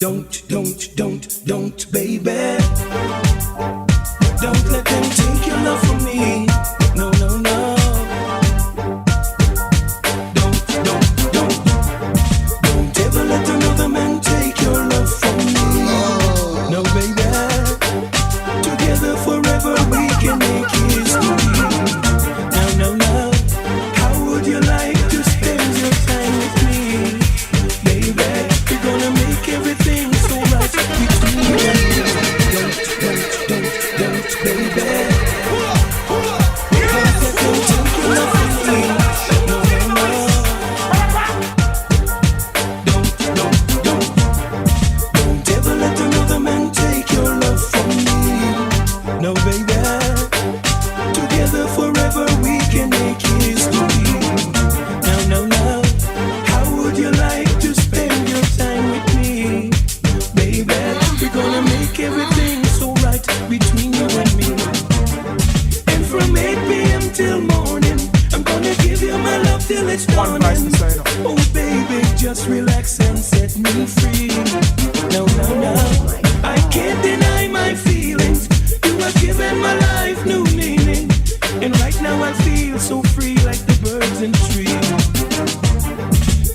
Don't, baby. Don't let them take your love from me. No. Don't ever let another man take your love from me. No, baby. Together forever we can make history. No. How would you like to spend your time with me? Baby, we're gonna make everything so right between you and me. Don't, baby. Because I can't take your love from me. No. Don't ever let another man take your love from me. No, baby. Together forever we can make history. No. How would you like to spend your time with me? Baby, we're gonna make everything so right between you and me. And from 8 p.m. till morning, I'm gonna give you my love till it's dawning. Oh baby, just relax and set me free. No. I can't deny my feelings. You have given my life new meaning. And right now I feel so free like the birds and trees.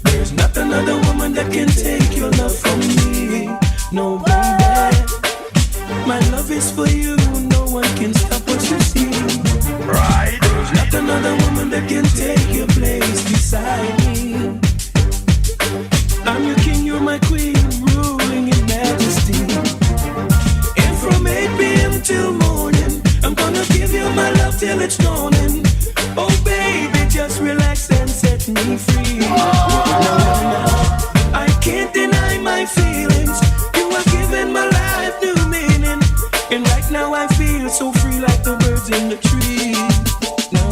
There's not another woman that can take your love from me. No, baby. My love is for you. No one can stop what you see. Right. There's not another woman that can take your place beside me. I'm your king, you're my queen, ruling in majesty. And from 8 p.m. till morning, I'm gonna give you my love till it's dawning. Oh baby, just relax and set me free. No. I can't deny my feelings. You have given my life new meaning. And right now I feel so free like the birds in the tree. No.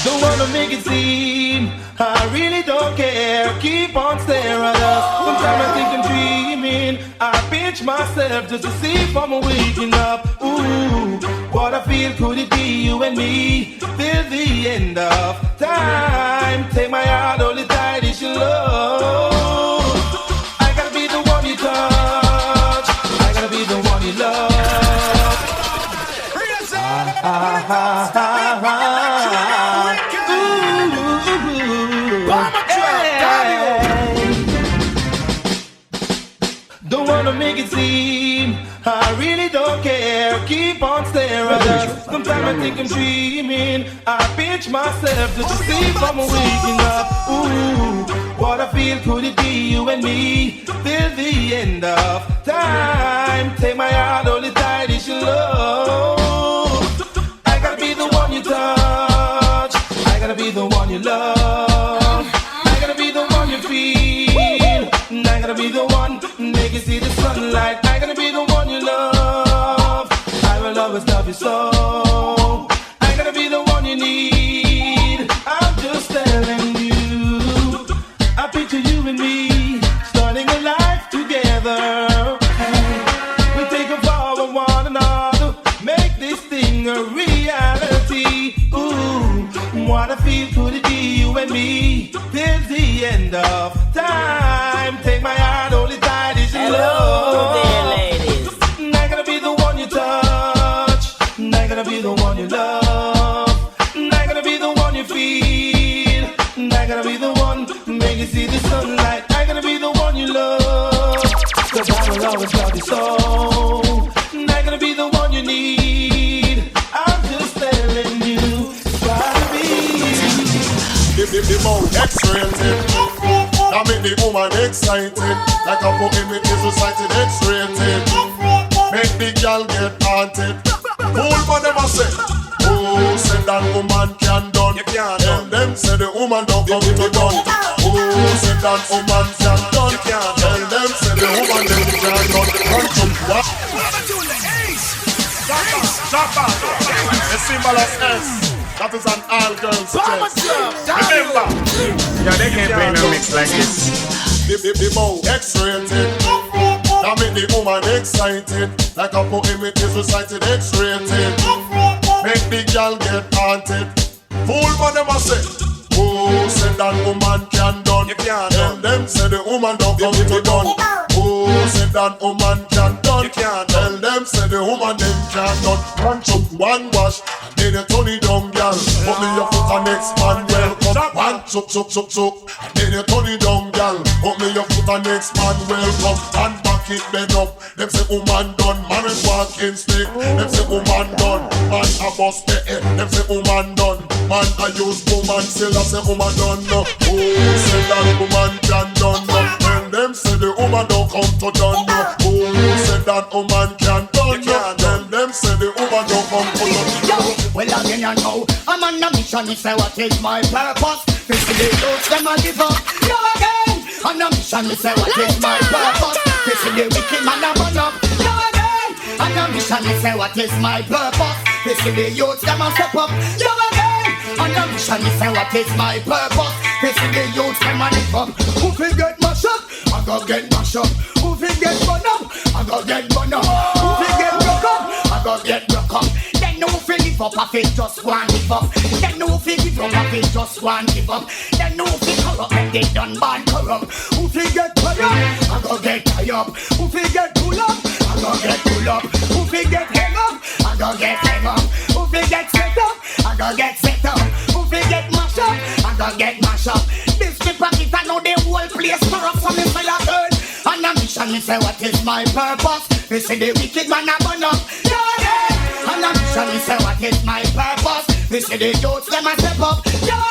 Don't wanna make it seem I really don't care. Keep on staring at us. Sometimes I think I'm dreaming. I pinch myself just to see if I'm waking up. Ooh, what I feel, could it be you and me till the end of time? Take my heart, hold it tight, it's your love. I gotta be the one you touch. I gotta be the one you love. Don't wanna make it seem I really don't care. Keep on staring at us. Sometimes I think I'm dreaming. I pinch myself just to see if I'm waking up. Ooh, what I feel, could it be you and me till the end of time? Take my heart, hold it tight, it's your love. I gotta be the one you touch. I gotta be the one you love. I gotta be the one you feel. I gotta be the one make you see the sunlight. I gotta be the one you love. I will always love you so. I gotta be the one you need. I'm just telling you. I picture you and me starting a life together. We take a vow of one another, make this thing a reality. Ooh, what I feel, could it be you and me till the end of time? Take my heart, hold it tight, it's your love. There, ladies. I gotta be the one you touch. I gotta be the one you love. I gotta be the one you feel. I gotta be the one make you see the sunlight. I gotta be the one you love. 'Cause I will always love you so. I gotta be the one you need. I'm just telling you, gotta be. The more X-rated, that make the woman excited. Like a poem it is recited, X-rated. Make the girl get haunted. Fool but never say, oh, said that woman can done. Tell them say the woman don't come to done. Oh, said that woman can done. Tell them say the woman them can done. Run to what? Zappa, the symbol of S. That is an all-girls chest. Remember, yeah, they can't play no mix like this. The more X-rated, Now make the woman excited, like a poem it is recited X-rated. Make the girl get haunted. Fool man them a say, who said that woman can done? You can't done. Them say the woman don't come to done. Who said that woman can done? You can't tell them say the woman them can done. One chop, one wash, and then you turn it down, girl. Put me your foot and next man welcome. One chop, and then you turn it down, girl. Put me your foot and next man welcome. And back it bend up. Them say woman done, man is walking stick. Them say woman done, man a bust the head. Them say woman done, man I use woman still I say woman done no. Who said that woman can done no? Then them say the woman don't come to done no. Who said that woman can done no? Then them say the woman don't come to done no. Well again you know, I'm on a mission. You say what is my purpose? This is the youth them a give up. Yo again, on a mission. You say what is my purpose? This is the wicked man a burn up. Yo again, on a mission. You say what is my purpose? This is the youth them a step up. Yo again, on a mission. You say what is my purpose? This is the youth them a live up. Who fi get mashed up? I go get mashed up. Who fi get burn up? I go get burn up. Who fi get broke up? I go get broke up. Then no fi give up, I fi just go and give up. Then no fi give up, I fi just go and give up. Then no fi corrupt, and they done bad corrupt. Who fi get tired up? I go get tired up. Who fi get pull up? I go get pull up. Who fi get hang up? I go get hang up. Who fi get set up? I go get set up. Who fi get mash up? I go get mash up. This the pocket, I know the whole place corrupt, so me say a girl. On a mission, me say what is my purpose? Me say the wicked man a burn up. Yeah, on a mission, me say what is my purpose? Me say the youths them a step up. Yeah,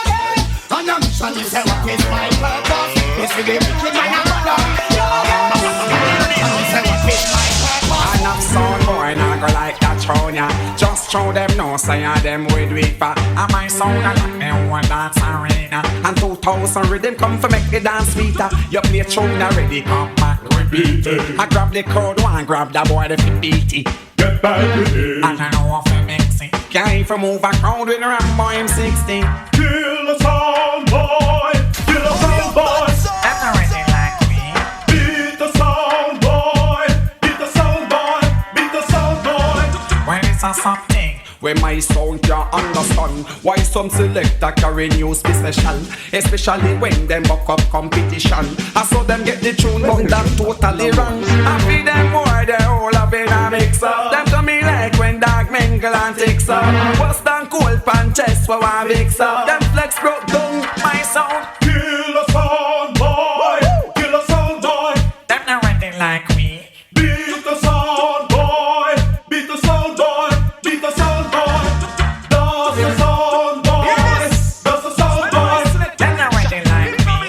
on a mission, me say what is my purpose? Me say the wicked man a burn up. Yeah, on me say what is my purpose? Enough sound boy, not go like that throne ya. Just show them no say them with for. And my sound a like them one dance arena. And 2000 rhythm come for make the dance sweeter. You play tune already, come back repeat it. I grab the crowd one, grab the boy the 50. Get back with it. And I know if it makes it. Can't even move a crowd with a Rambo M16. Kill the sound boy. Kill the sound boy. That's not really like me. Beat the sound boy. Beat the sound boy. Beat the sound boy. When it's a something where my sound can't understand why some selector carry news special, especially when them buck up competition. I saw them get the tune but that totally wrong. I feed them more, they all up in a mix up. Them to me like when dog mingle and takes up. What's done cold pan chest for one mix up. Them flex broke down my sound. Kill the sound boy. Kill the sound boy. Them not ready like me. Beat the sound boy. Beat the sound boy. Beat the sound boy. Does the sound boy. Yes. Does the sound boy. Them not ready like me.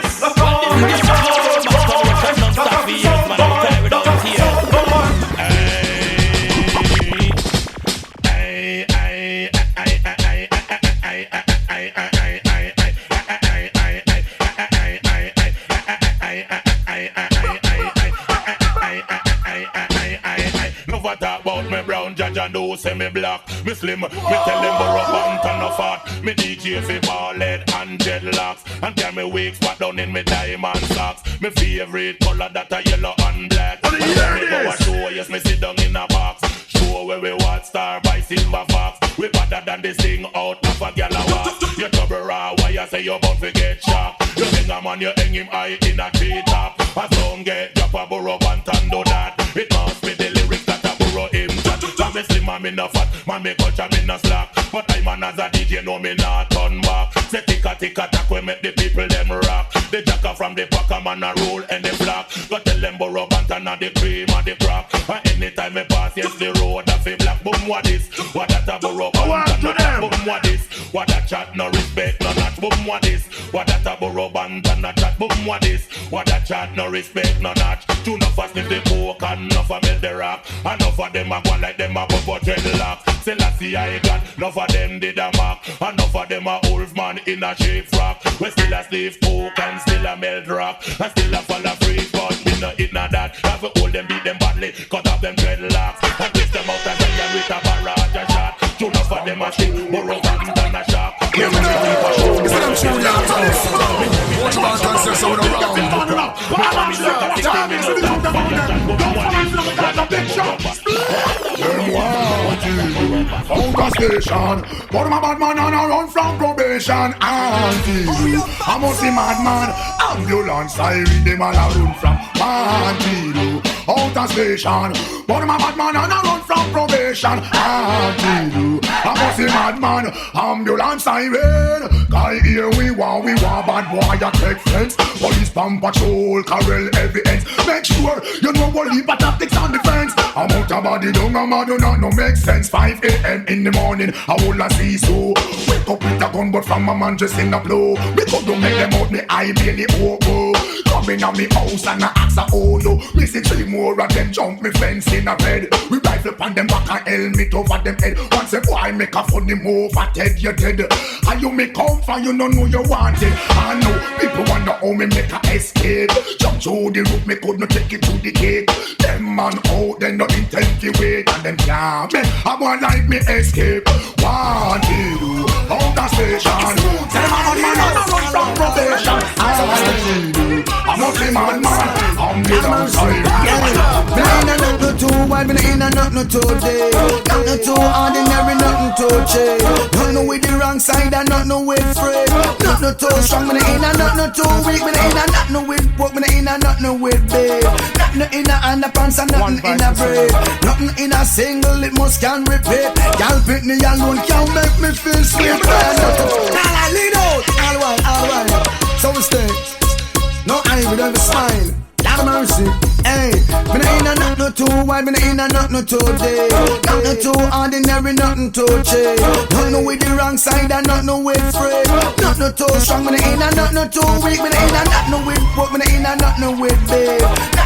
Never talk about me brown, judge and do say me black. Me slim, me tell them borrow Banton no fat. Me DJ fi ball head and dreadlocks. And tell me wigs spot down in me diamond socks. Me favorite color that a yellow and black. And when me go a show, yes me sit down in a box. Show where we watch star by silver fox. We better than this thing out of a gal a walk. You trouble raw, why you say you bout to get shot? You hang a man, you hang him high in a tree top. A song get drop a burrow Banton do that. It must be the lyrics that a burrow him that. Cause me slim and me no fat, man me culture me no slack. But I man as a DJ know me not turn back. Say tick a tack we make the people them rock. The jacker from the packer man a roll and the black. Go tell them burrow Banton and the cream and the crap. And anytime me pass yes the road a fi black. Boom what this, what that a burrow Banton and that. Boom what this, what that chat no respect no not. Boom what this, what that a burrow Banton a chat. Boom what this, what that chat no respect no not. Two no fast if they poke and enough a melt the rock. Enough of them a go like them a bubble dreadlock. Say last year I got enough of them did a mark. Enough of them a wolf man in a shape frock. We still a slave poke and still a melt rock. And still a fall a free but me no in a that. Have to hold them beat them badly, cut off them dreadlocks. And twist them out and send them with a barrage a shot. Two enough of them a stick, burrow and a shark. It's them true now, what about concepts on the round? out of station. But my bad man and I run from probation. Until I must be madman. Ambulance, I read them all I run from. Until out of station. But my bad man and I run from probation. Until I must be madman. Ambulance, I read. Guy here we want bad boy I take friends. Police pump patrol, carrel evidence. Make sure you know what leap tactics on defense. I'm out of body, don't do not no make sense. 5 a.m. in the morning, I will see so. Wake up with a gun, but from my man just in the blow. We could don't make them out, me eye barely open. Coming on me house and I ask a oh yo. Me see 3 more of them jump me fence in a bed. We rifle on them back and helmet over them head. Once a boy make a funny move, I dead you dead. And you make come for you don't know you want it. I know people wonder how me make a escape. Jump through the roof, me could not take it to the gate. Them man out, they not intend to wait. And them can't me, I want like me escape. Want you out the station. Them man run from probation. I'm not the man, I'm the downside. Me in a nothing too wide, me in a nothing too deep. Nothing too ordinary, nothing too cheap. Nothing with the wrong side and nothing with free. Nothing too strong, me in a nothing too weak. Me in a nothing with pork, me in a nothing with beef. Nothing in a underpants and nothing in a brief. Nothing in a single, it must can repeat. Y'all pick me alone, can't make me feel sweet. Now I lead out, all one. So we stay. No eye, we don't smile. Lord of mercy, hey. Me in a nothing too wide, me in a nothing too deep. Nothing too ordinary, nothing too cheap. Nothing with the wrong side and nothing with free. Nothing too strong, me in a nothing too weak. Me in a nothing with pork, me in a nothing with beef.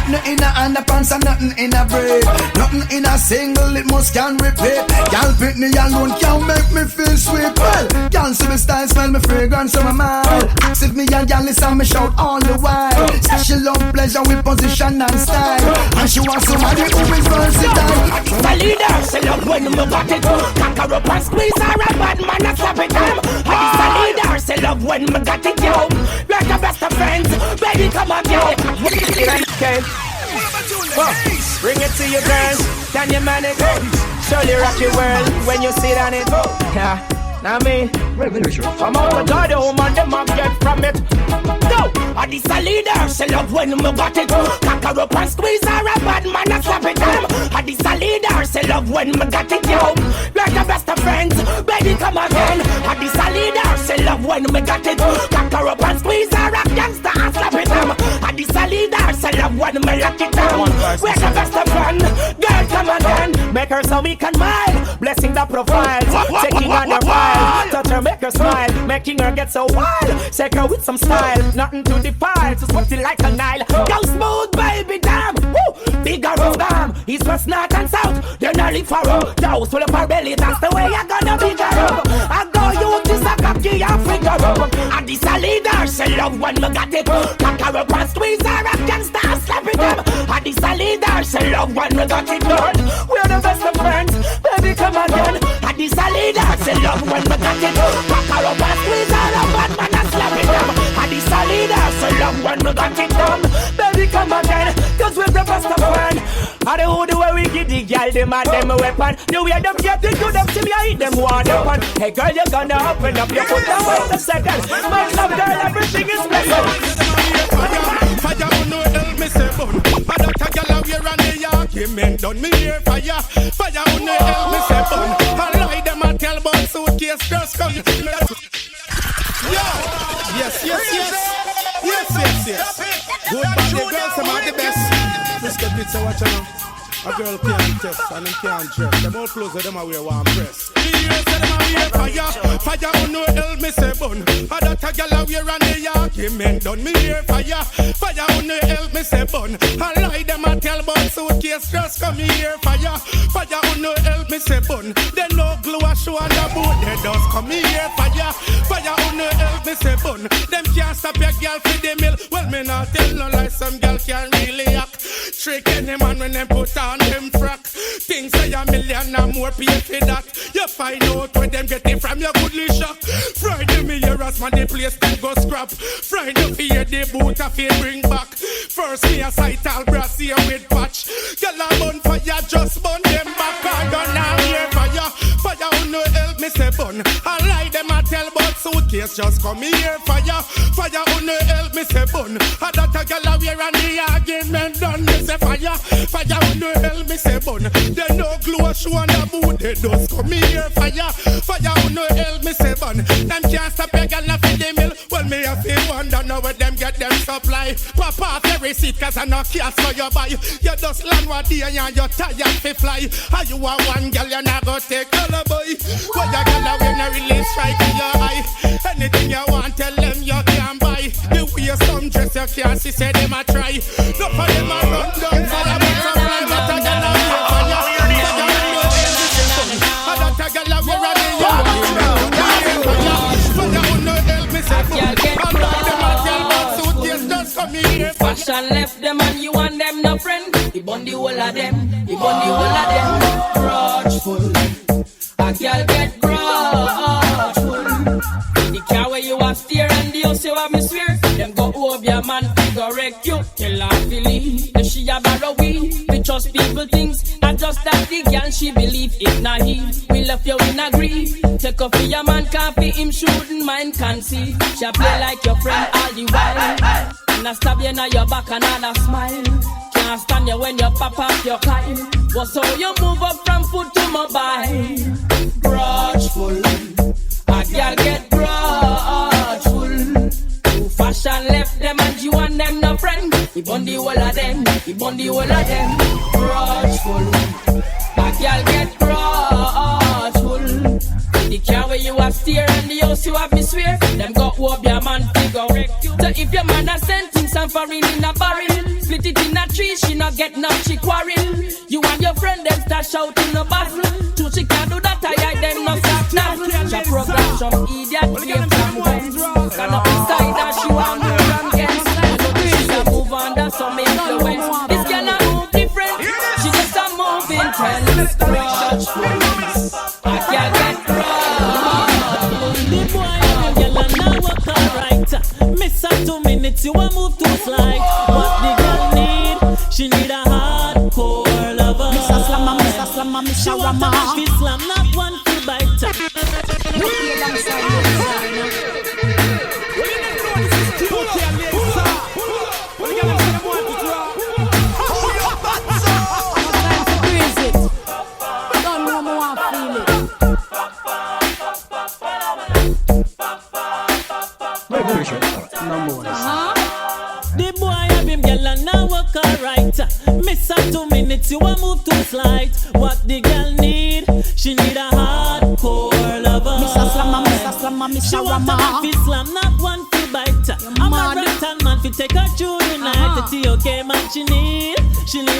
Nothing in a underpants and nothing in a brief. Nothing in a single, it must can repeat. Y'all pick me alone, can't make me feel sweet. Well, y'all see me style, smell me fragrance on my mind. Ask if me and y'all listen, me shout all the while. Special love, pleasure with position and style. And she wants somebody who is versatile. The leader, she love when me got it. Cock her up and squeeze her, a bad man a slap it down. And the leader, she love when me got it, yo. Like the best of friends, baby come on, yo. Okay. Bring it to your girl, can you manage it? Surely rock your world when you sit on it. Yeah, I mean, I'm out the God, the woman, them up get from it. Go! And this a leader, she love when me got it. Cock her up and squeeze her, a bad man a slap it down. And this a leader, she love when me got it, yo. Like the best of friends, baby come again. And this a leader, she love when me got it. Cock her up and squeeze her, a gangster and slap it down. And this a leader, she love when me lock it down. We're the best of friends, girl come again. Make her so weak and mild, blessing the profiles, taking on her file. Touch her, make her smile, making her get so wild. Shake her with some style, nothing to defile, just sweating like a Nile. Go smooth, baby, damn. Woo! Bigger of them, east, west, north and south. They're nearly furrow. Those full of her belly, that's the way I gonna bigger up. I go you this a cocky and figure up. And this a leader, she love when me got it. Cock her up and squeeze her up, gangsta and slap it up. And this a leader, she love when me got it done. We're the best of friends, baby come again. And this a leader, she love when me got it. Cock her up and squeeze her up, bad man and slap it up. And this a leader, she love when me got it done. Baby come again, cause we're the best of friends. And the hood where we get the girl, them and them a weapon. The way them get it to them, see me I eat them one weapon. Hey girl, you gonna open up your foot and wait a second. My love girl, everything is special. Fire on no help me say bun. But that a girl out here and the argument done me here fire. Fire on no help me say bun. I lie them a tell about suitcase just come. Yes. Good body girls, some are the best. Just get it so watch out. A girl can't test and them can't dress. Them all clothes them a wear one press. The years say them a wear fire. Fire on no help me say bun. A that a girl a wear and the argument done me here fire. Fire on no help me say bun. I lie them a tell about suitcase just come here fire. Fire on no help me say bun. They no glue a show on the boat. They just come here fire. Fire on no help me say bun. Them can't stop your girl for the mill. Well me not tell no lie, some girl can really act. Trick any man when them put on them frack. Things say $1 million and more pay for that. You find out where them get it from your goodly shop. Friday me your ass man the place them go scrap. Friday fear the boot a fear bring back. First me a sight all brass here with patch. Girl a bun fire just burn them back. I don't know here fire. Fire who no help me say bun. I lie them a tell but suitcase just come here. Fire who no help me say bun. I that a girl a wear and the argument done. Me say fire who no help me say bun. They no glue show on the boot. They just come here. Fire who no help me say bun. Them can't stop a girl a feed the mill. Well me a feel wonder now where them get them supply. Pop off your receipt cause I no cash for your buy. You just land one day and you're tired to fly. Are you a one girl you not go take all a boy? What you girl a when I really strike in your eye. Anything you want tell them you can buy. You wear some dress you can't see say them a try. No for them a run down for them a supply. But a girl a wear for you. But a girl a wear and you want no help me say boom. Fashion left them and you and them no friend. He bun the whole of them. Grudgeful. A girl get grudgeful. The car where you are steer and the house you have me swear. Them go over your man, go wreck you. Tell her to leave. If she a borrow we trust people things. Not just that the girl she believe. If not he, we left you in a grief. Take off your man, can't be him, shouldn't mind, can't see. She play like your friend all the while. And I stab you now your back and I smile. Can't stand you when you pop up your Kyle. What's how you move up from foot to mobile? Grudgeful. A girl get grudgeful. You fashion left them and you and them no friend. He bun the whole of them. Grudgeful. A girl get grudgeful. The car where you have steer and the house you have me swear. Them go up your man figure. So if your man has sentence and foreign in a barrel, split it in a tree, she not get none, she quarrel. You and your friend them start shouting no battle. True she can't do that, I hide them no stop now. She program some idiot came from whence. Stand up inside that she want to from against. She's a move under some influence. This girl a move different, she just a move intense. Grudgeful. I can't get miss her 2 minutes, you a move too slight. What the girl need? She need a hardcore lover. Mr. Slammer, she want a feel slam, not one feel bite. The boy have him girl and now work alright. Miss her 2 minutes, you a move too slight. What the girl need? She need a hardcore lover. Mr. Slammer, she want a feel slam, not one feel bite. I'm a Banton man fi take her through the night. The TOK man she need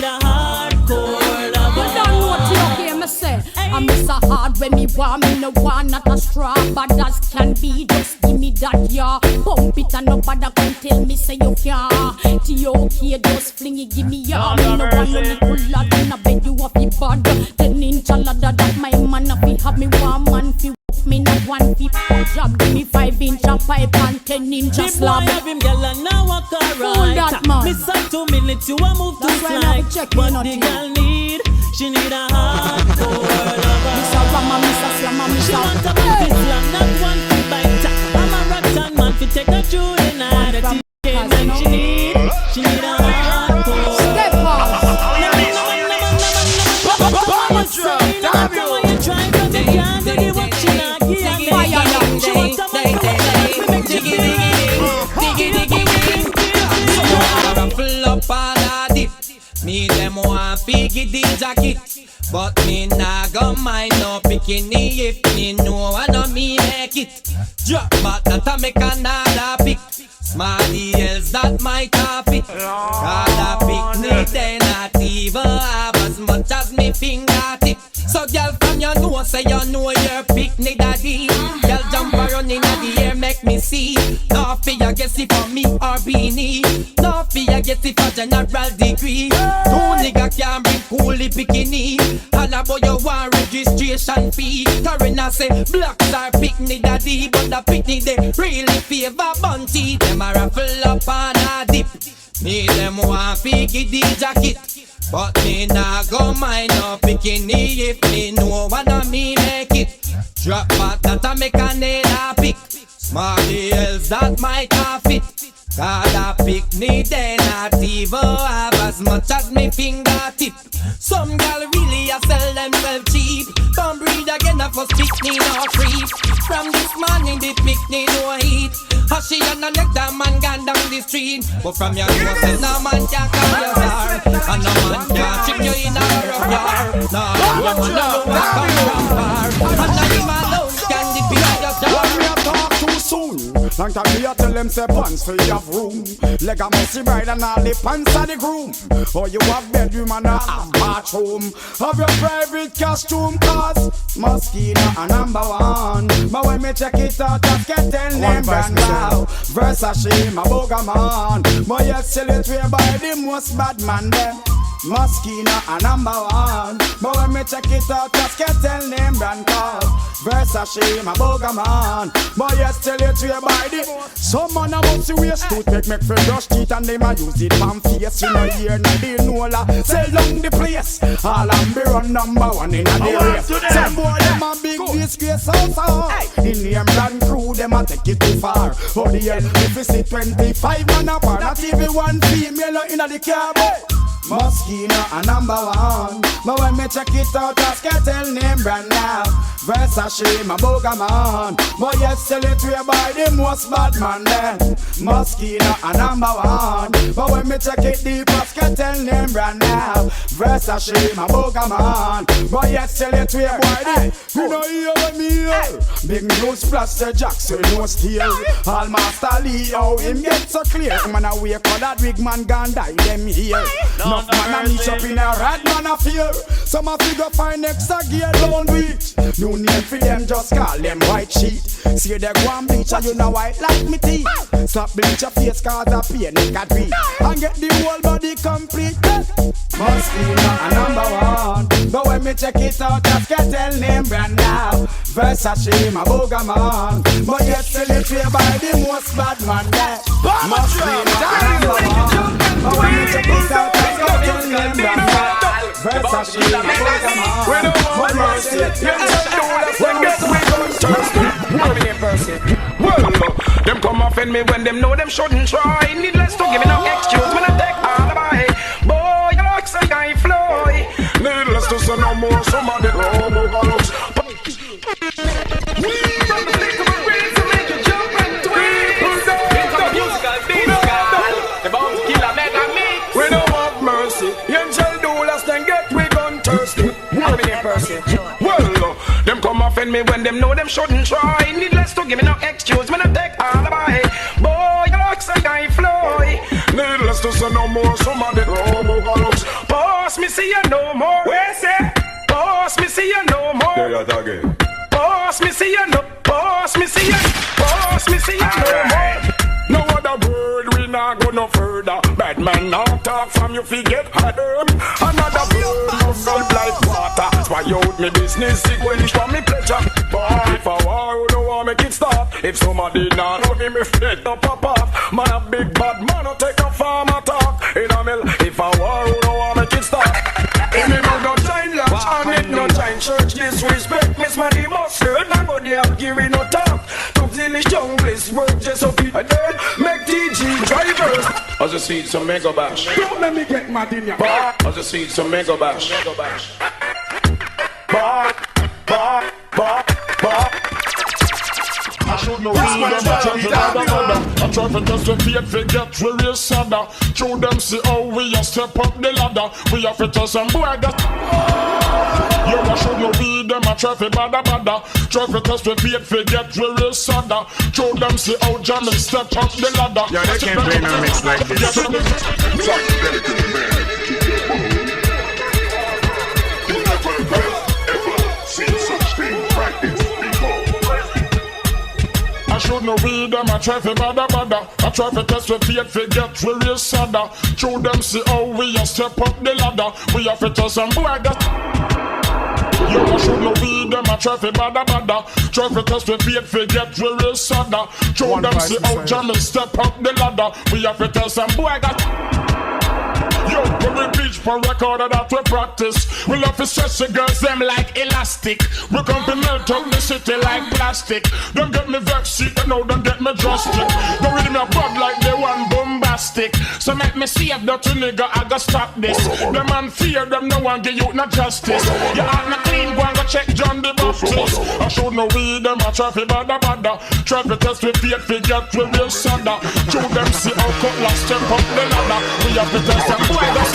a hardcore lover. You don't know what TOK me say. I miss a hard when me want, me no want not a straw. But as can be, just give me that yeah. Pump it and nobody can tell me say you can't. TOK just fling it, give me ya. Me no want no little lad in a bed, you a fi bad. 10-inch ladder that my man a fi have me one man fi me no one fi job. Give me 5-inch a pipe and 10-inch a slab. The boy have him girl and now walk alright. Miss her 2 minutes, you a move too slight. What the girl need? She need a hardcore lover. Mr. Slammer, she want a man fi slam, not one fi bite. I'm a Banton man fi take her through the night. The TK man she need a hardcore. Step on. Me them want figgy the jacket, but me nah go mind no bikini if me know I know me make it. Drop back that I make another pick. Smarty else that my topic. Cause a picnic they not even have as much as me fingertip. So girl from your nose say you know your picnic daddy. Girl jump around in the air make me see. No fear guess it for me or Beenie. No fear guess it for general degree. Two nigga can bring coolie bikini. All about your one registration fee. Tarina say blacks are picnic daddy, but the picnic they really favor bunty. Them a raffle up on a dip. Me them want figgy the jacket, But me nah go mind no bikini if me know one of me make it. Drop back that I make a nail a pick. Smarty else that might have fit. Cause a picnic they not even have as much as me fingertip. Some gal really a sell themselves cheap. Don't breed again a first picnic no creep. From this morning the picnic no heat. Hushy and a nectar man gone down the street. But from your nose say no man can call you star. And no man can chip you in a rough yard. No man no one come from far. And not him alone can defeat your star. Soon. Long time me a tell them say pants for you have room. Leg a messy bride and all the pants of the groom. Or you have bedroom and a bathroom. Have your private costume cause mosquito a number one. But when me check it out just get 10 name brand now. Versace my boga man. But you sell it way by the most bad man them. Mosquito a number one. But when me check it out just get 10 name brand cause Versace my boga man. But you tell you to buy it. Some man a bouncy waist to take make for brush teeth and them a use it from face. You know here no deal no la sell down the place. All am be run number one in a the race. Some boy them a big disgrace also. In the brand crew them a take it too far. For the end if you see 25 man apart, not even one female in the car. Mosquito a number one. But when me check it out, just get tell name brand now. Versace my boga man. But yes, sell it way by the most bad man then. Mosquito a number one. But when me check it deep, just get tell name brand now. Versace my boga man. But yes, sell it way by the. You know hear what me hear. Big news plaster Jackson no steal. All Master Lee, how him get so clear. Man a wake for that big man gon' die them here. Enough man a meet up in a rat man a fear. Some a figure find extra gear down with. New name for them just call them white sheet. See they go and bleach and you know white like me teeth. Stop bleach your face cause a pain it can breathe. And get the whole body complete. Mosquito a number one. But when me check it out just get tell name brand now. Versace my boga man. But yet sell it way by the most bad man there. Mosquito a number one. But when me check it out just get tell name brand now. Versace my boga man. We don't want mercy. When get we gon' thirsty. Well, them come offend me when them know them shouldn't try. Needless to give me no excuse when I take all the way. Boy, you look like I fly. Needless to say no more, somebody roll over. We from the lick of a race to make you jump and twist. Into musical beat, the bombs kill a mega mix. We don't want mercy. Angel do less than get we gon' thirsty. Well, them come offend me when them know them shouldn't try. Needless to give me no excuse when I take all the way. Boy, you look like I fly. Needless to say no more, somebody roll. Pass me, see you no more. Where's it? Pass me, see you no more. There you go again. Pass me, see you no. Pass me, see you. Pass me, see you no more. No other word, we not go no further. Bad man now talk from you forget harder. Another word, no gulp like water. Why out me business, it when it's for me pleasure. But if I war, you don't want make it stop. If somebody not love me, fit no pop off. Man a big bad man, no take a farm talk. In a mill, if I war, you don't want make it stop. If me no giant lunch, and it no giant church disrespect. Miss Manny Mustard, nobody have given no talk. Come till the junglist work just so people dead. Make TG drivers. I just see some mega bash. Don't let me get mad in your bar. I just see some mega bash. Bar. I should know read them, I try to I try to just repeat, forget we real sadder. Show them see how we a step up the ladder. We have to tell some boy that yo, I should know read them, I try to bada. Try to just repeat, forget we real sadder. Show them see how Jamie step up the ladder. Yeah, they can't play no mix like this. I should know read them, I try to bada. I try to test with faith, forget we real sadder. Show them see how we a step up the ladder. We have to tell some boy that yo, I should know read them, I try to bada. Try to test with faith, forget we real sadder. Show them see how Jamie step up the ladder. We have to tell some boy that Yo, when we reach for record that we practice, we love to stretch the girls them like elastic. We come to melt up the city like plastic. Don't get me vexed, you know, don't get me drastic. Don't read me a bud like they want bombastic. So make me see a dirty nigga, I gotta stop this. The man fear them, no one give you no justice. You act not clean, go and go check John the Baptist. I should know we them a try fi bada. Try to test with fate, fi get with real sadder. Show them see how cut last step up the ladder. We have to test them boy, that's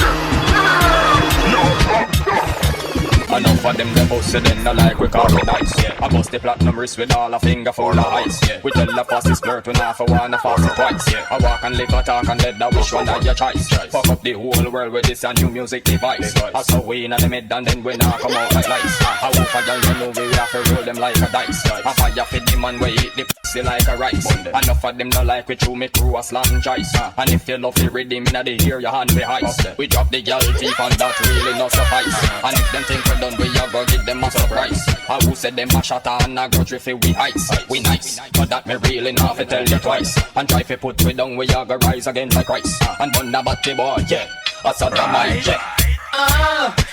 enough of them, they bust it in the like we call it ice, yeah. I bust the platinum wrist with all a finger full of ice, yeah. We tell the fastest flirt when half a one, a fast twice, yeah. I walk and live a talk and let that wish one of your choice. Fuck up the whole world with this a new music device. I saw we in the mid and then we now come out like lights. I hope a girl you know we have to roll them like a dice. I fire for the man we eat the pussy like a rice. Enough of them don't like we chew me crew a slam choice. And if you love the rhythm in the ear, your hand be heist. We drop the girl teeth and that really not suffice. And if them think we done, we a go give them a surprise. I who said them a shot and a grudge if we ice. We nice, but that me really not fi tell you twice. And try fi put we down, we a go rise again like Christ. And burn the battery boy, yeah, that's a damn check.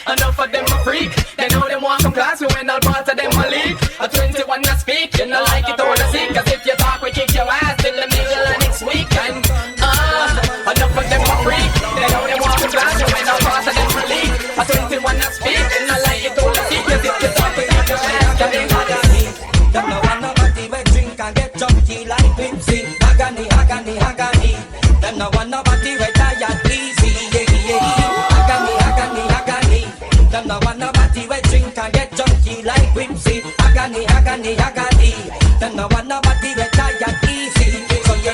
Enough of them a freak. They know them want some class, we when all parts of them a leak. A 21 a speak, you know like it all a sick. Cause if you talk, we kick your ass till the middle of next week. And enough of them a freak. They know them want some class, we when all parts of them a leak. A 21 a speak, you know like it all a sick. Cause if you talk, we kick your ass till the middle of next week. Them no want nobody we drink and get junky like Pepsi. Agony, agony, agony. Them no want nobody we tired easy. Them no want nobody we drink and get junky like whimsy. Agony, agony, agony. Them no want nobody we tired easy. So you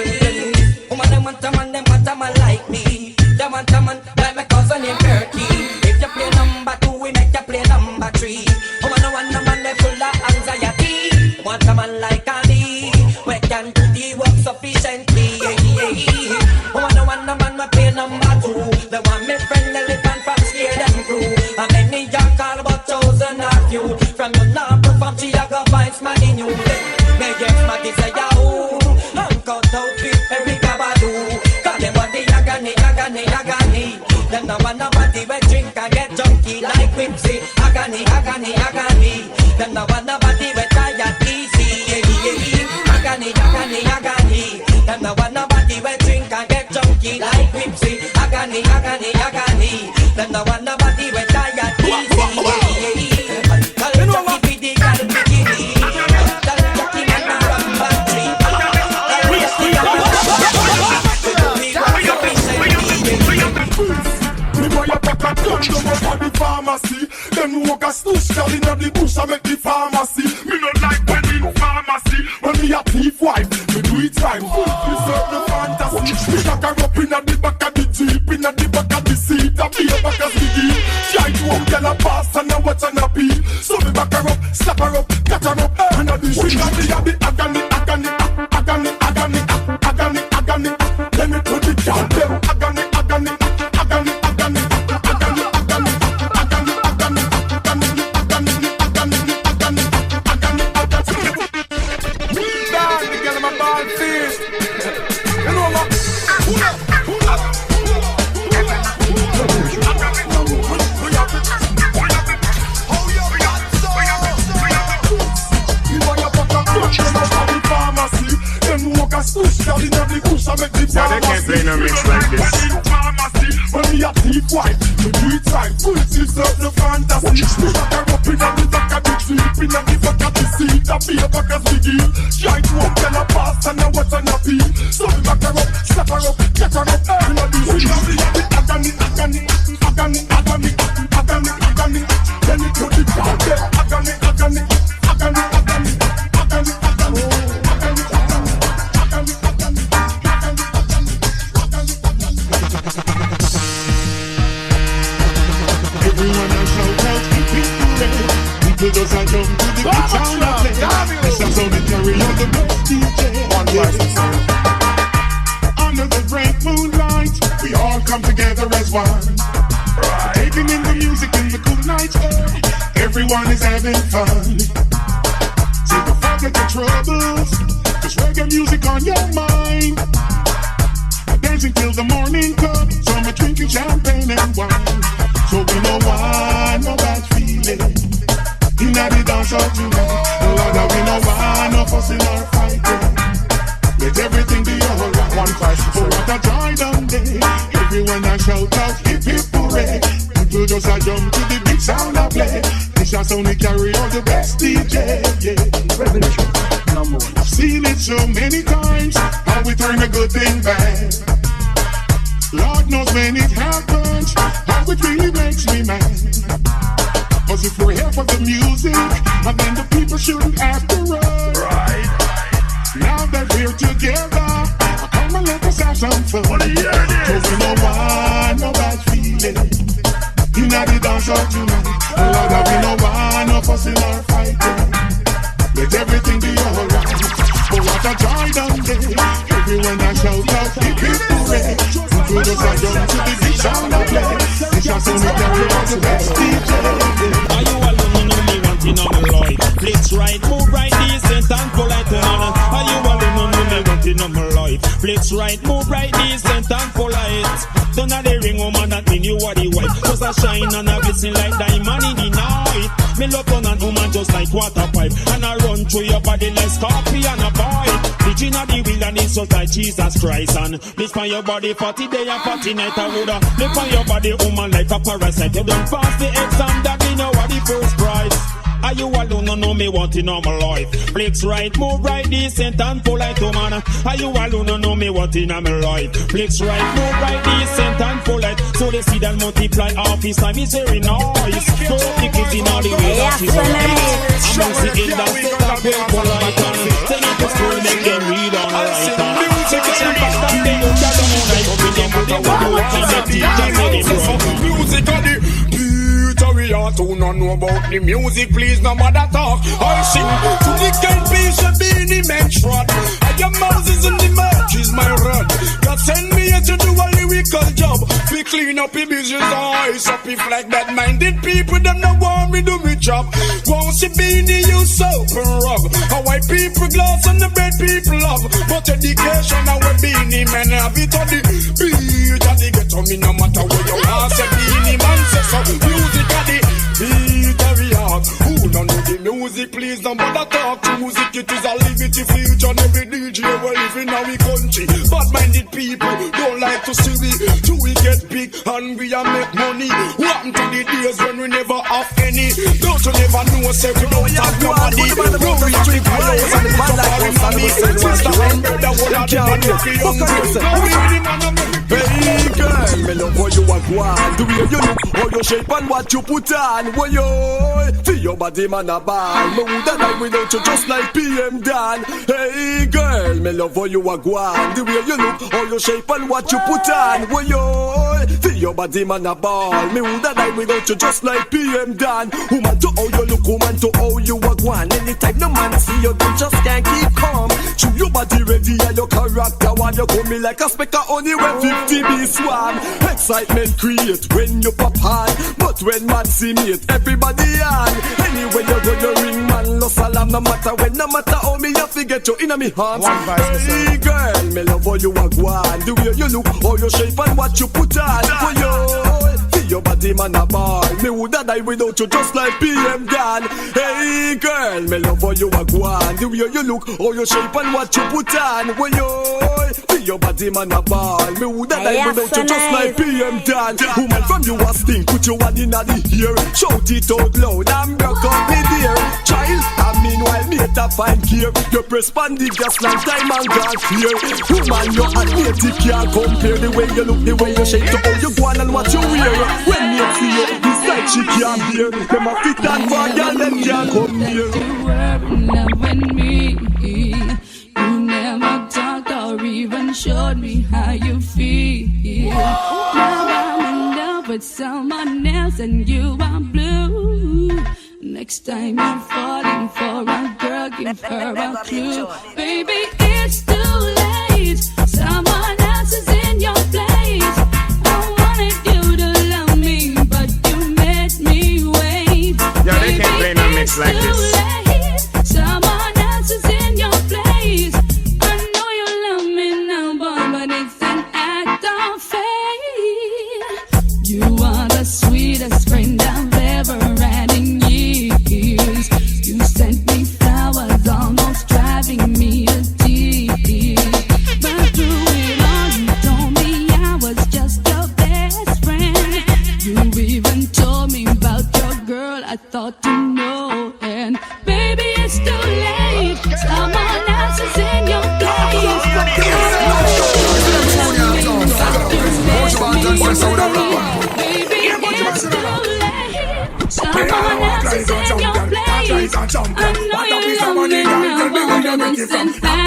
woman, them want a man like me. Them want a man like my cousin named Perky. If you play number 2, we make you play number 3. Woman, no want a man they full of anxiety. Want a man like Ali, we can do the work sufficiently. Woman, no want a man we play number 2. They want me friend elephant from scare them crew. And many young call about chosen of you. From your now perform she a go find smaddy new. Me get smaddy say yahoo. I'm cut out with Erica Badu. Cause them body agony, agony, agony. Them no want nobody we drink and get junky like whimsy. Agony, agony, agony. Them no want nobody we tired easy. Agony, agony, agony. Them no want nobody we drink and get junky like whimsy. Agony, agony, agony. Them no want nobody we tired easy. Pharmacy, them walk a snooze, girl in the bush and make the pharmacy. Me not like when in pharmacy, when me a thief wife, me do it right. We serve the fantasy. Me lock her up in the back of the jeep, in the back of the seat, and be a back of the jeep. Try to walk, girl a pass and a watch and a pee. So me back her up, slap her up, catch her up, and a the she got the agony, agony, agony, agony, agony, agony. Let me put it down, them agony, agony, agony, agony. Yeah, they can't play no mix like this. When we a thief wife, we do it right. Police serve the fantasy. We back her up in the back of the jeep, in the back of the seat, and be a back of the gear. Try to walk and a pass and a watch and a pee. So we back her up, slap her up, get her up, and a do it. Agony, agony, agony, agony, agony, agony. Then it to the ground, agony, agony, agony, agony, agony, agony. Everyone a shout out, keep it moving. People just a jump to the beat sound and play. This is how they carry on the best DJ. Under the bright moonlight, we all come together as one. Taking in the music in the cool night air. Everyone is having fun. So you forget your troubles, just reggae music on your mind. dancing till the morning comes. Some are drinking champagne and wine. So we no want no bad feeling. Inna the dance hall tonight. Lord, we no want no fussing or fighting. Let everything be alright. One question. Oh, what a joy done day. Everyone a shout out hip hip hooray. People just a jump to the big sound I play. This a sound we carry all the best DJ. Yeah. Revolution number one. I've seen it so many times. How we turn a good thing bad. Lord knows when it happens. How it really makes me mad. Cause if we're here for the music, and then the people shouldn't have to run. Right. Now that we're together, come and let us have some fun. Cause we no want no bad feeling. Inna the dance hall tonight. Lord, we no want no fussing or fighting. Let everything be alright. Oh, what a joy done day. Everyone a shout out hip hip hooray. People just a jump to the beat sound I play. It's just only carry all the best DJ. Are you alone? No, me wanting on my life. Flex right, move right, decent and polite. Are you alone? No, me wanting on my life. Flex right, move right, decent and polite. Don't have the ring, woman, that mean you are the wife. Just a shine and a glisten like diamond in the night. Me love on an woman just like water pipe. And I run through your body like scorpion and a bite. Bitching at the wilderness just like Jesus Christ. And lift on your body 40 day and 40 night. I woulda lift on your body, woman, like a parasite. You don't pass the exam, that me know what the first prize. Are you alone? No, me wanting on my life. Flex right, move right, decent and polite, woman. Are you alone? No, me wanting on my life. Flex right, move right, decent and polite. So they see that multiply office time is very nice. So the kids in all the way that is right. Amongst the elders, they talk well polite. Send it to school, make them read on right. Music is the best and they don't get on right. They will do it and the teachers say they wrong. Music on the we ought to not know about the music, please no matter talk. I sing to the can piece of Beenie menstrual. I am Moses and the merch is my rod. God send me here to do a lyrical job. We clean up the business eyes up if like that minded people them no want me do me job. Won't see Beenie you soap and rub. How white people glass and the red people love. But education and we Beenie men have it on the beat and they get on me no matter where you are. Say Beenie man say so. Music at the beat every heart. Who don't know the music, please don't bother talk. Music it is a liberty future and every DJ we're living in our country. Bad-minded people don't like to see we till we get big and we are make money. What happened to the days when we never have any? Don't you never know say we don't have nobody. No we drink fires and we talk all in money. Sister and brother would have never know for young. Hey girl, me love how you are going. The way you look, how you shape and what you put on. Why you feel your body man a ball. Me woulda die without you just like PM Dan. Hey girl, me love how you are going. The way you look, how you shape and what you put on. Why you feel your body man a ball. Me woulda die without you just like PM Dan. Woman to how you look, woman to how you are going. Anytime no man see you, them just can't keep calm. Chew your body ready and your character while you come me like a speck of honey when 50 be swarm. Excitement create when you pop hard, but when man see me, everybody on. Anyway you go you ring man, no salam, no matter when, no matter how me you forget you in me arms. Hey girl, me love how you are going. The way you look, how you shape and what you put on. For you, your body man a ball. Me woulda die without you just like PM Dan. Hey girl, me love how you are going. The way you look, how you shape and what you put on. For you, your body man a ball. Me woulda die without you just like PM Dan. Woman from you a stink, put your one in the ear. Shout it out loud and broke up me dear. Child, and meanwhile me at a fine gear. You press pandy just like time and God fear. Woman, you a native can't compare. The way you look, the way you shake, to how you go on and what you wear. When you see you, this like she can't hear. Them a fit and for girl, them can't come near. You were in love with me. You never talked or even showed me how you feel. Now I'm in love with someone else and you are blue. Next time you're falling for a girl, give her a clue. Baby, it's too late. Someone else is in your place. I wanted you to love me, but you made me wait. Yeah, they can't play no mix like this. Someone else is in your place. I know you love me now, boy, but it's an act. Baby, it's too late. Someone else is in your place. I know you love me more, innocent and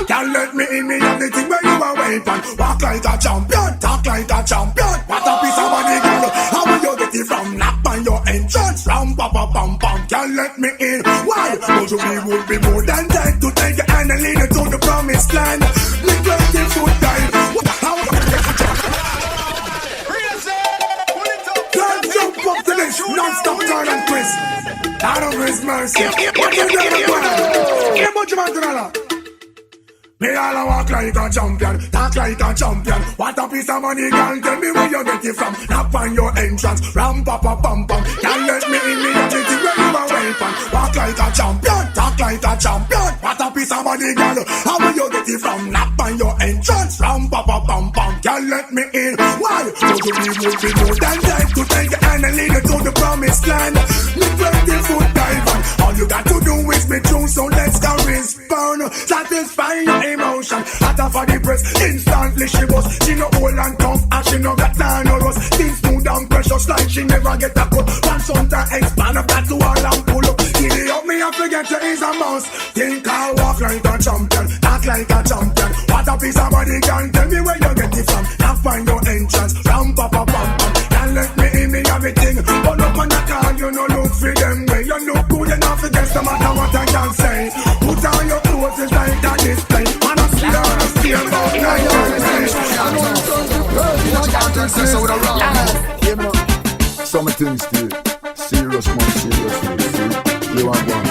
Can't let me in, me have the thing where you are waiting. Walk like a champion, talk like a champion. What a piece of money, girl. How will you get it from? Knock on your entrance. Ram, pa, pa, pam, pam. Can't let me in. Why? But you would be more than that to take your hand and lead you to the promised land. Live 20-foot dive. How can't jump up to this non-stop turn and twist. Out of his mercy. Me all a walk like a champion, talk like a champion. What a piece of money, girl. Tell me where you get it from. Knock on your entrance, ram pa pa pam pam. Can't let me in, me have the thing where you are waiting. Walk like a champion, talk like a champion. What a piece of money, girl. How will you get it from? Knock on your entrance, ram pa pa pam pam. Can't let me in. Why? So you would be more than that to take your hand and lead you to the promised land. Me 20-foot dive on. All you got to do is be true, so let's go respond. Satisfy your emotion. Hotter for the press, instantly she was. She no old and tough, and she no got time or rust. Things smooth and precious like she never get a cut. Once on the expand up that to her and pull up. Giddy up me, I forget you is a mouse. Think I'll walk like a champion, talk like a champion. What a piece of body, can tell me where you get it from. Now find your entrance, ram pa pa pam pam. Can't let me in, me everything. But up on the car, you no look for them way. You look good enough to guess no matter what I can say. Put on your clothes, it's like that display. Man, I see her, I see her, but now you're some things still serious, man, serious. You want one?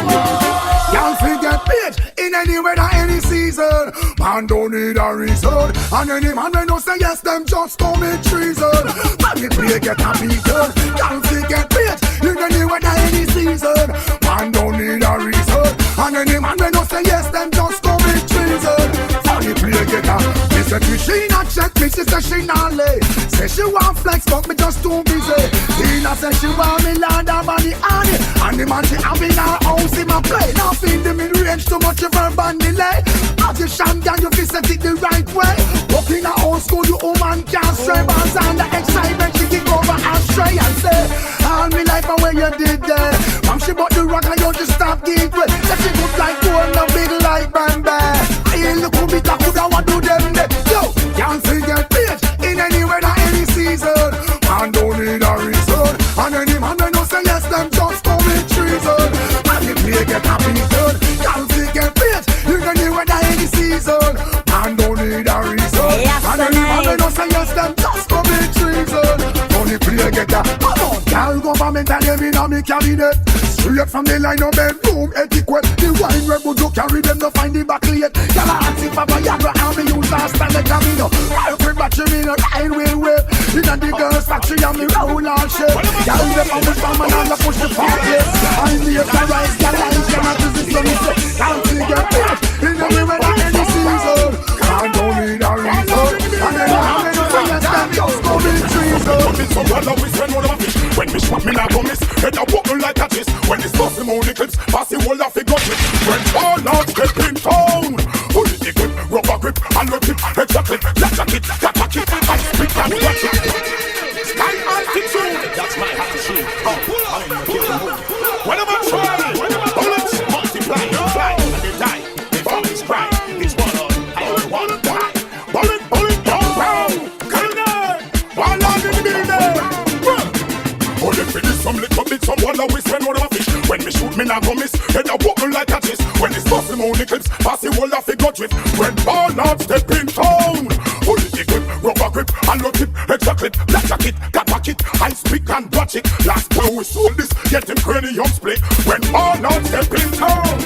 Can't forget paid in any weather, any season. Man don't need a reason. And any man when no say yes, them just commit treason. Man we play get a beaten. Can't forget paid in any weather, any season. Man don't need a reason. And any man when no say yes, them just commit treason. Funny play get a. Me say she not check me, she say she not lay. Say she want flex, but me just too busy. Tina say she want me land her money on it. And the man she have in her house in my play. Now feed them in range too much of her band delay. Magician can you feel set it the right way. Walking a old school, you woman can't stray. Bands and the excitement she kick over and stray and say, all me life and where you did there. Mom she bought the rock and you just stop getting wet. That she look like gold, no big like Bambi. I ain't look who beat up, who don't want to do them there. Yo, can't forget paid in any weather, any season. Man don't need a reason. And any man when no say yes, them just commit treason. And if they get a beaten, can't forget paid in any weather, any season. Man don't need a reason. And any man when no say yes, them just commit treason. Only play get a come on, girl government and them in a me cabinet. Straight from the line of bedroom etiquette. The wine where Buju carry them to find the back late. Y'all are asking for Viagra and me use a stand camino. I'll quick battery in a line will whip. In the girls factory and me roll all shit. Y'all them on the farm and I push the forklift. I'm the rise, the lines cannot resist the music. Can't figure it in the river at any season. Can't don't need a reason. And then I have enough for your stand just go be treason. Someone always spend all of my fish. When me shoot me not go miss. Head a walk like a kiss. When it's busting more clips, pass the whole of the gut with. When all out get in town. Pull it grip, rubber grip, and look it, extra clip, that's a kit, that's a kit, I spit and watch it. Sky altitude, that's my attitude. I'm in the kitchen. Whenever I try, bullets multiply, fly, and they die. They always cry. It's one on, I don't want to die. Bullet, don't round, grenade, while I'm in the building. Hold it for this, some little bit, some one always spend all of my fish. When me shoot, me not go miss. Head a walk like a kiss. When it's busting only clips, pass the whole of the gut with. When ball not step in town. Hold it grip, rubber grip, and look it, extra clip, black jacket, got back it, I speak and watch it. Last time we sold this, get him cranium split. When ball not step in town.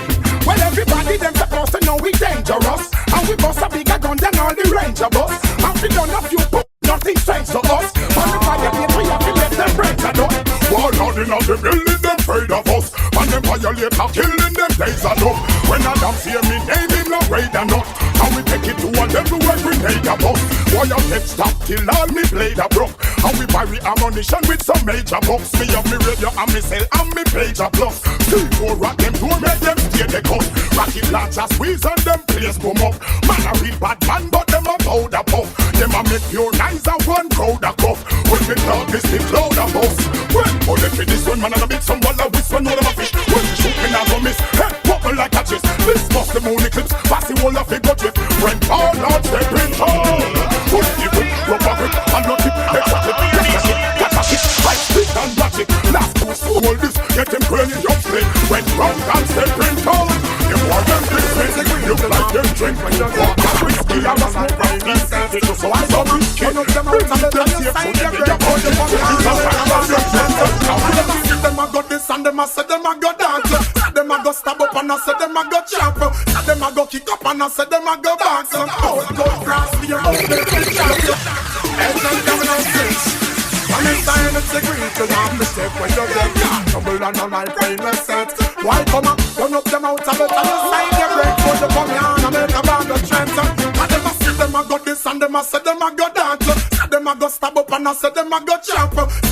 Well, everybody them supposed to know we dangerous. And we bust a bigger gun than all the ranger boss. And we done a few nothing strange to us. On the violate, we have to let them break the door. War out in the building, them afraid of us. And them violate are killing them days enough. When a damn see me name him no raid or not. And we take it to a level where grenade a bust. Why you get stop till all me blade a broke. And we bury ammunition with some major box. Me have me radio and me cell and me page a plus. 3-4 rock them door, make them stay the cut. Rocket launcher squeeze and them place boom up. Man a real bad man but them a powder puff. Them a make pure nice and one crowd a cuff. When we talk this the cloud a bust. Well, only for this one man and a bit some wall a whisper no them a fish. When we shoot me now go miss. Hey, wobble like a chest. This bust the moon eclipse. Pass the whole of it go trip. When all out step in tall. Put the whip, rubber grip and no tip. Extra tip, extra shit, catch a shit. High speed and magic. Last two hold this. Get him burning your split. When round and step in tall. You want them drink. You like them drink. When you walk a whiskey and a smoke right in. So I saw risky. None of them out and let them sign your break. Them a go this and them a say them a go dance. Them a go stab up and I say them a go chop. Them a go kick up and I say them a go box. Oh, go cross me your own little chop. And then come on six. And it's time it's a great to not mistake when you get trouble and on my brainless set. Why come up, run up them out of it and you sign your break for the come here and make a band of trends. And them a say them a go this and them a say them a go dance. Them a go stab up and I say them a go chop.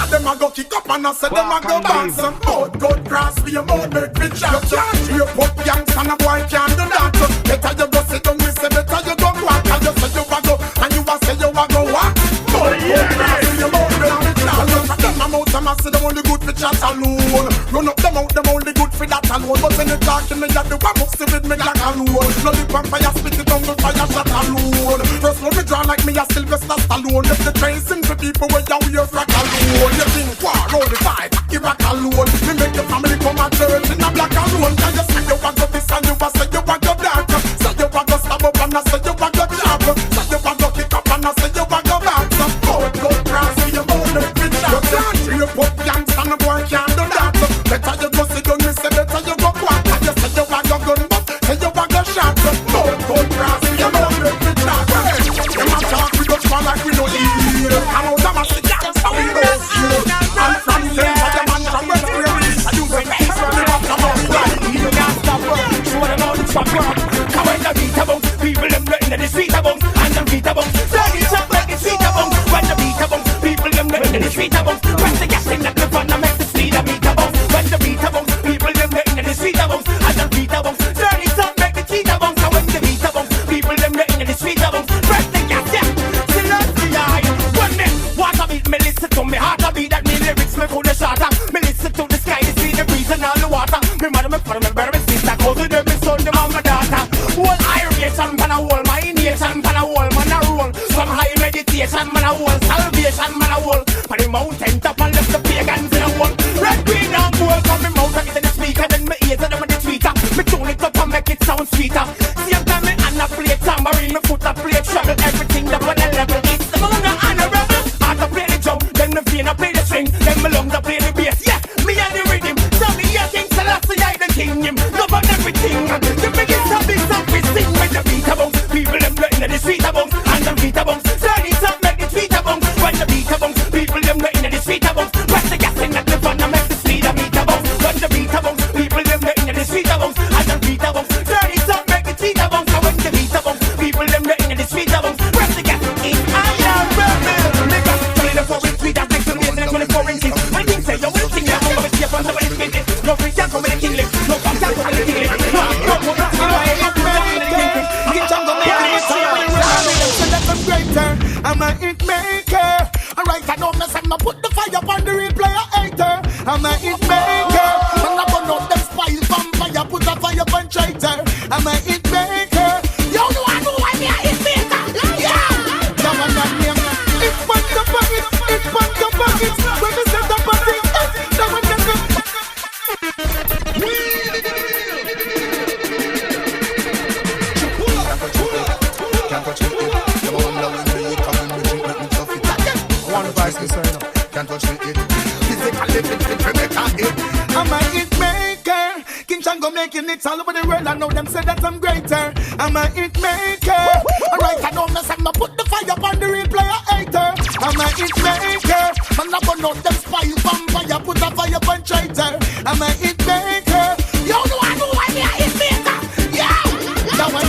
Them a go kick up and I say them a go bounce. Mouth go cross for your mouth make me chop. You can't hear pop yanks and a boy can't do that. Better you go sit down, me say better you go walk. And you say you a go and you a say you a go walk. Mouth go cross for your mouth make me chop. Them a mouth and I say them only good for chat alone. Run up them out them only good for that alone. But when you talking me you do a must with me like alone. No lip and fire spit it down the fire shot alone. First one me draw like me a Sylvester Stallone. The tracing for people where you wear frack alone. You think war, roll the fight, Iraq alone. Me make the family come and church in a black alone. Can you say you a go this and you a say you a go that. Say you a go stab up and I say you a go chop. Say you a go kick up and I say you a go back. Oh, go cross for your own bitch. You can't hear pop yanks and a boy can't do that. Better you go sit down, me say better you go quack. And you say you a go gun but say you a go shot. Oh, go cross for your own bitch. Them a talk we go fall like we no eat. I know them a sit down, so we go steal. I'm from Central, the man from West Prairie. I do the best from the bottom of the line. You can't stop work, show them how it's fuck work. Come when the beat a bounce, people them letting the street a bounce. And the beat a bounce, turn it up like the street a bounce. When the beat a bounce, people them letting the street a bounce. Press the gas in the clip and I make the speed a beat a bounce. When the beat a bounce, people them letting the street a bounce. And the beat a bounce, turn it up like the street a bounce. And when the beat a bounce, people them letting the street a bounce. Press the gas, yeah. Me listen to me heart a beat that me lyrics me full of shatter. Me listen to the sky, the sea, the breeze and all the water. Me mother, me father, me brother, me sister, cousin, me son, them and my daughter. Whole iron pan a whole, my nation pan a whole, man a roll. Some high meditation, man a whole, salvation, man a whole. On the mountain top and left the pagans in a whole. Red, green and gold, from me mouth and get in the speaker, then me ears and them in the tweeter. Me tune it up and make it sound sweeter. Same time me hand a play tambourine, me foot a play treble, everything that on a level. It's the moon and a rebel. Then the vein I play the string, then my lungs I play the bass. Yeah, me and the rhythm. Tell me yeah, King Selassie I the king him. Love on everything. The biggest hobby song we sing when the beat a bounce. People them letting the street a bounce and the beat a bounce. Turn it up, make the tweet a bounce. When the beat a bounce, people them letting the street a bounce. Press the gas in the clip and I make the speed a beat a bounce. When the beat a bounce, people them letting the street a bounce and the beat a bounce. Turn it up, make the tweet a bounce. And when the beat a bounce, people them letting the street a bounce. Press the gas in I am rebel. For it, sweet as next to me, and 24 inches. I think say you will sing that one, but it's from the way it's been. No free can't come with a king lip. No free can't come with a king lip. No, no, I'm a hit maker. Alright, I don't mess up. I put the fire on the real player hater. I'm a hit maker. And I burn out them spies vampire. Put a fire on traitor. I'm a hit maker. You know I know why me a hit maker. Yeah. That one that name. It's fun to bucket. It's fun to bucket. When we set up a thing, that one that name. Can't touch it. One vice is can't touch me it. Physically fit for make a hit. I'm a hit maker. King Shango making it all over the world. I know them say that I'm greater. I'm a hit maker. Alright, I don't mess up. I put the fire on the real player hater. I'm a hit maker. Man, I burn out them spies vampire. Put a fire on traitor. I'm a hit maker. You know I know why me a hit maker. Yeah. That one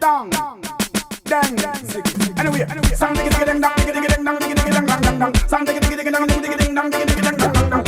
Dang. Dang. Anyway, sang diggy diggy ding dang diggy diggy ding dang diggy diggy ding dang dang dang. Sang diggy diggy ding dang diggy diggy ding dang diggy diggy ding dang dang dang.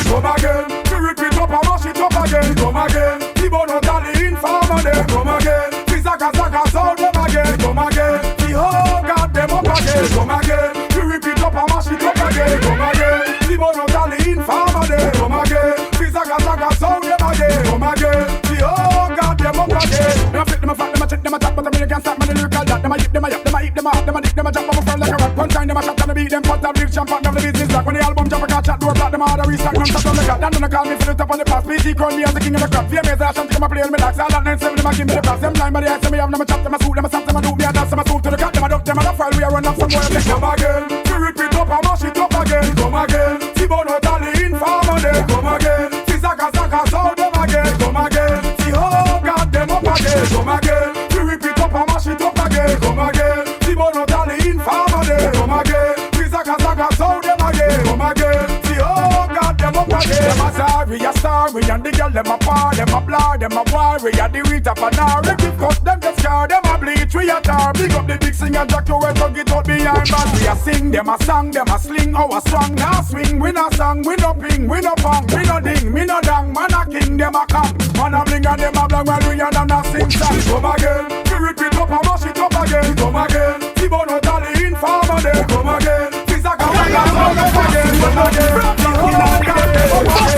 Come again, we repeat up and mash it up again. Come again, the bono tally informer there. Come again, the zaka sound them again. Come again, the whole got them up again. Come again, we repeat up and mash it up again. Come again, the bono tally informer there. Come again, the zaka sound them again. Come again, the whole got them up again. Them a flip, them a fat, them a check, them a tap, but them can't stop me the lyrical that. Them a yip, them a yap, them a eat, them a hop, them a dick, them a jump, them a front like a rock. One time them a shot, them a beat, them pot a big champ, them the business like when the album jump a catch at door, black them a hard a restock, them shut down the cat. Them don't call me for the top on the pass. PT crown me as the king of the crop. Fear me as I shan't come a play on me lax. All that nine seven them a give me the pass. Them blind by the eyes, me have them a chop, them a suit, them a sap, them a do me a dance, them a suit to the cat, them a duck, them a file. We a run up some boy and they come again. We repeat up and mash it up again. Come again. T-Bono tally informer there. Come again. T-Zaka sound them again. Come again. T-Ho got them up again. Come again. We repeat up and mash it up again. Come again. T-Bono tally informer there. Come again. T-Zaka sound them again. Come again. T-Ho got them up again. Them a sorry, a story, and the girl them a par, them a blah, them a worry, and the read up an hour. If you cut them get scar, them a bleach, we a tar. Big up the big singer, Jack to it, so get out behind band. We a sing, them a song, them a sling, our song. Now swing, we no song, we no ping, we no pong, we no ding, we no dang. Man a king, them a come. Man a bling and them a blang, while we a them a sing song. Come again, we repeat up and mash it up again. Come again, T-Bono tally informer there. Come again, T-Zaka sound up again. Come again,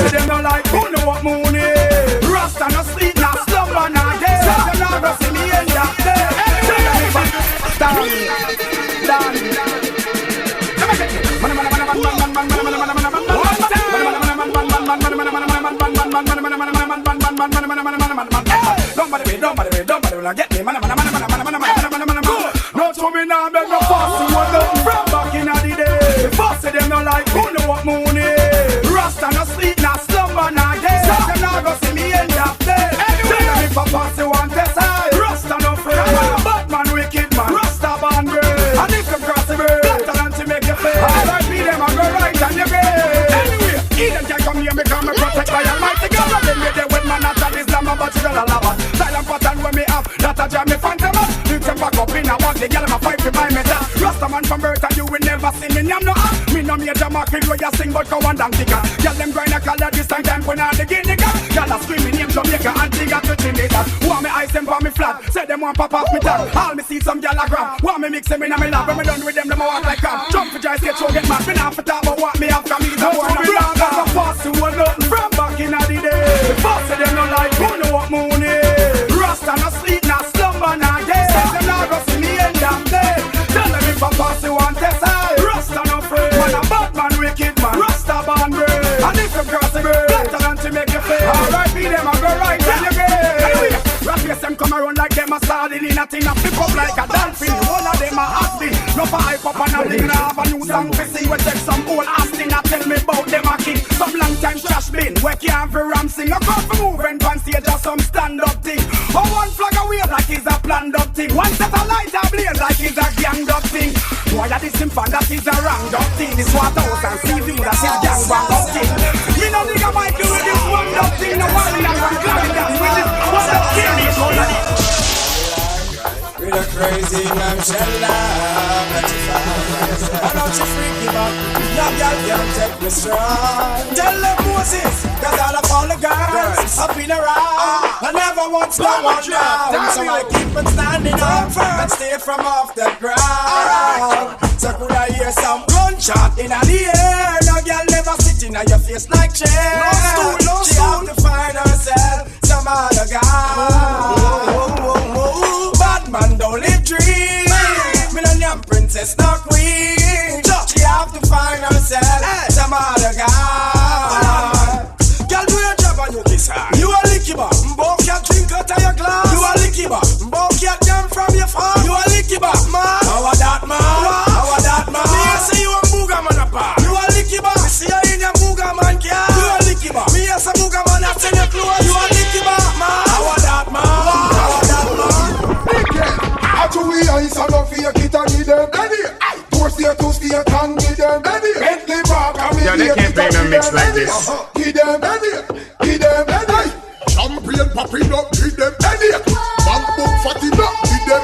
them no like who know what moon is. Rasta no sleep, no slumber, no day. You know go see me in that day. Don't get me, no to me now, beg no fuss. What nothing from back in the day. Fuss them no like who know what moon is. Rasta no sleep, no slumber, no day. You know go see me in that day. Tell me if a fuss you want to say. Rasta no friend, Batman wicked man. Rasta born great, and if you cross the road, better than to make you fail. I be them and go right on your grave. Anyway, Eden can come here because me protect by Almighty God. Then me there with man at Islam, but you don't love us. Silent pattern when me have that a jam me phantom. Lift them back up in a bag, the girl in my fight for my metal. Rasta man from birth and you will never see me. I'm no me no major market where you sing but go on down kicker. Girl them grind a color this time when I the guinea girl. Girl a screaming name Jamaica and Antigua to Trinidad. Want me ice them for me flat, say them want pop off me tag. All me see some girl a grab, want me mix them in a me lap. When me done with them a walk like crab. Jump for jive, skate show, get mad. Me not for talk but what me have from me the one. Me not got a fuss who want nothing from back in the day. Fuss them no like who know what moon is. Rasta no sleep, no slumber, no day. Them not go see me in that day. Tell them if a fuss you want to say. Rasta no afraid, man a bad man, wicked man. Rasta born great, and if you cross the grave, better than to make you fail. Alright, be them and go right on your grave. Anyway, rap yes, them come around like them a sardine. A thing a flip up like a dolphin. All of them a has-been. No for hype up and a thing. Now have a new song to sing. We take some old Austin and tell me about them a king. Some long time trash bin, we can't for ram sing. A come for moving pan stage or some stand-up thing. Or one flag away like it's a planned up thing. One set a light a blaze like it's a ganged up thing. Why are this infant that is a wronged up thing? This water house and sea view that is gang wrong up thing. Me no nigga might do with this one up thing. No one in that one climbing down with this one up thing. With a crazy nonchalant, I know you freaky man, no girl can take me strong. Tell them Moses, cause all of all the girls up in a round, I never once go one down. So I keep on standing up and stay from off the ground. So could I hear some gun gunshot in the air. No girl never sit in your face like chair. She have to find herself some other guy. Bad man don't live dream. Millennium princess, not queen. She have to find herself some other guy. Girl, do your job and you kiss her. You a licky bar, mbok ya drink out of your glass. You a licky bar, mbok ya jam from your farm. You a licky bar, man. How a that man? How a that man? Me say you a booger man apart. You a licky bar. Me see you in your booger man car. You a licky bar. Me say booger man a send your clothes. You a licky bar, man. How a that man? How a that man? After we ice and no fear, get and give them. To stay can give them. Bentley Park and me. Yeah, they can't play no mix like this. Give them. Give them. Champion popping up, give them. Bank book fatty up, give them.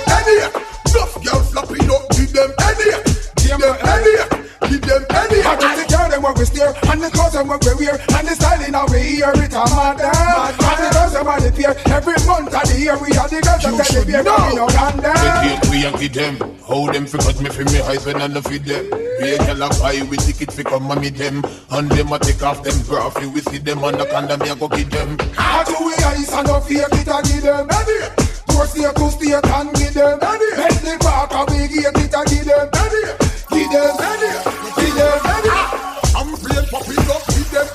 Enough girl flopping up, give them. Give them. Give them. I just take care of them when we steer, and the clothes them when we wear, and the styling how we hear it a madam. And the girls them on the pier, every month of the year we have the girls that tell the beer, we no condemn. We and give them, hold them for cut me for me husband and the feed them. We a girl a buy with ticket for come and meet them, and them a take off them bra if we see them on the condom me a go give them. How do we ice and no fear it a give them? To stay can give them. Bentley Park and we get it a give them. Give them. Give them. I'm playing popping up, give them.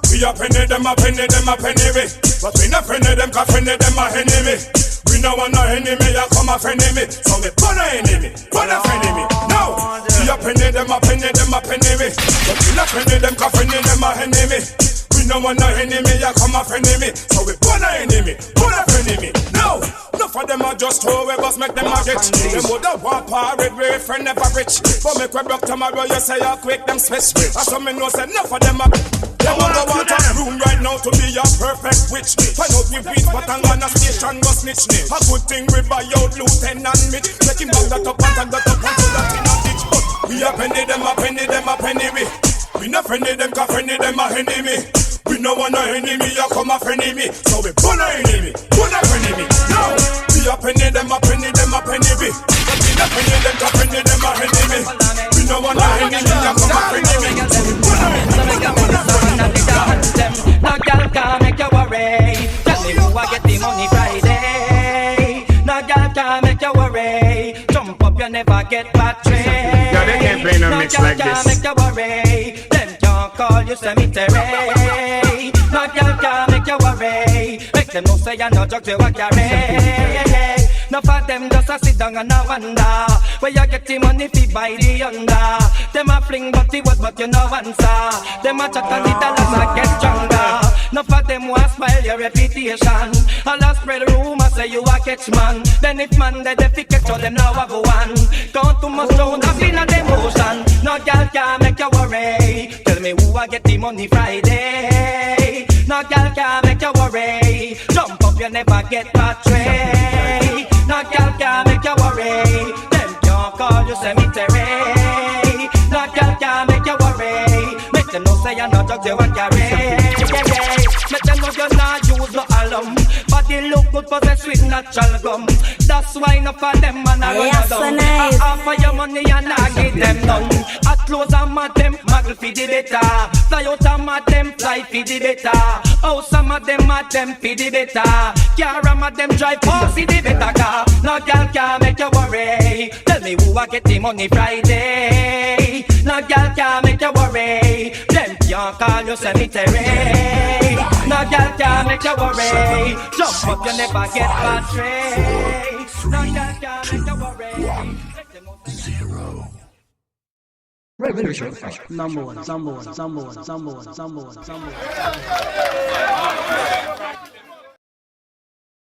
We a penny them a penny we. But we not penny them 'cause penny them a enemy. We no want no enemy, ya come a friend me. So me put a enemy, put a friend me. No, we a penny them a penny we. But we not penny them 'cause penny them a enemy. We no want no enemy, ya come a friend me. So we put a enemy, put a friend me. No, enough of them a just throw away, but make them a get. Them woulda want parade with friend never rich. But make we broke tomorrow, you say you quick them switch. And so me know say enough of them a. Them woulda want a room right now to be a perfect witch. Find out we beat, but I'm gonna station go snitch me. A good thing we buy out Lieutenant Mitch. Take him back that up and that up and that in a ditch. But we a penny them a penny we. We no friendly them 'cause friendly them a enemy. We no want no enemy, you come a friendly me. So we put a enemy, put a friendly me. No, we a penny them a penny we. But we no friendly them 'cause friendly them a enemy. We no want no enemy, you come a friendly me. So we put a enemy, put a friendly me. No girl can make you worry. Tell me who I get the money Friday. No girl can make you worry. Jump up, you never get battery. Yeah, they can't play no mix like this. No girl can this. make you worry. Them can't call you cemetery. No girl can make you worry. Make them know say you're not judge you a carry. No for them just a sit down and a wonder where you get the money fi buy the under. Them a fling but the word but you no answer. Them a chat and the dollars a get stronger. No for them want spoil your reputation. All a spread rumor say you a catch man. Then if man they fi catch you them now a go on. Count too much down up in a them ocean. No girl can make you worry. Tell me who a get the money Friday. No girl can make you worry. Jump up you never get battery. No girl can make you worry. Them can't call you cemetery. No girl can make you worry. Make them know say you're not judge you a carry. Make them know you're not use no alum. But they look good possessed with natural gum. That's why enough of them man a run down. Half of your money and I give them none. At close and mad them muggle fi the better. Fly out and mad them fly fi the better. Oh some of them mad them fi the better. Car mad them drive past fi the better car. No girl can make you worry. Tell me who I get the money Friday. No girl can make you worry. Them can't call you cemetery. No girl can make you worry. Jump up you never get battery. No girl can make you worry. 0. Number one.